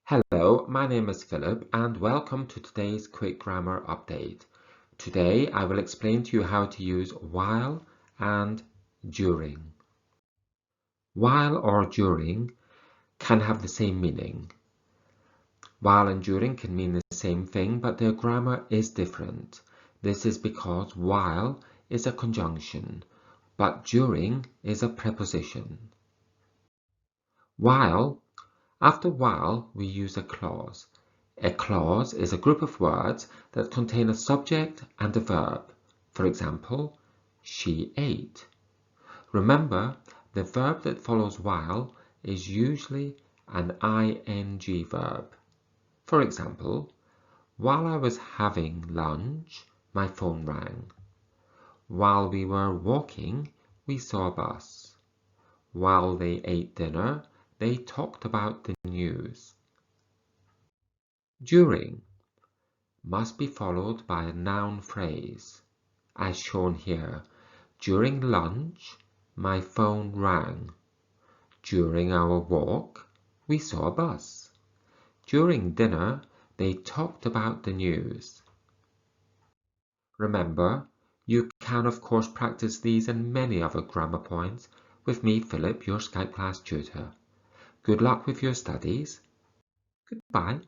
Hello, my name is Philip and welcome to today's quick grammar update. Today I will explain to you how to use while and during. While or during can have the same meaning. While and during can mean the same thing, but their grammar is different. This is because while is a conjunction, but during is a preposition. While, after while, we use a clause. A clause is a group of words that contain a subject and a verb. For example, she ate. Remember, the verb that follows while is usually an ing verb. For example, while I was having lunch, my phone rang. While we were walking, we saw a bus. While they ate dinner, they talked about the news. During must be followed by a noun phrase, as shown here. During lunch, my phone rang. During our walk, we saw a bus. During dinner, they talked about the news. Remember, you can of course practice these and many other grammar points with me, Philip, your Skype class tutor. Good luck with your studies. Goodbye.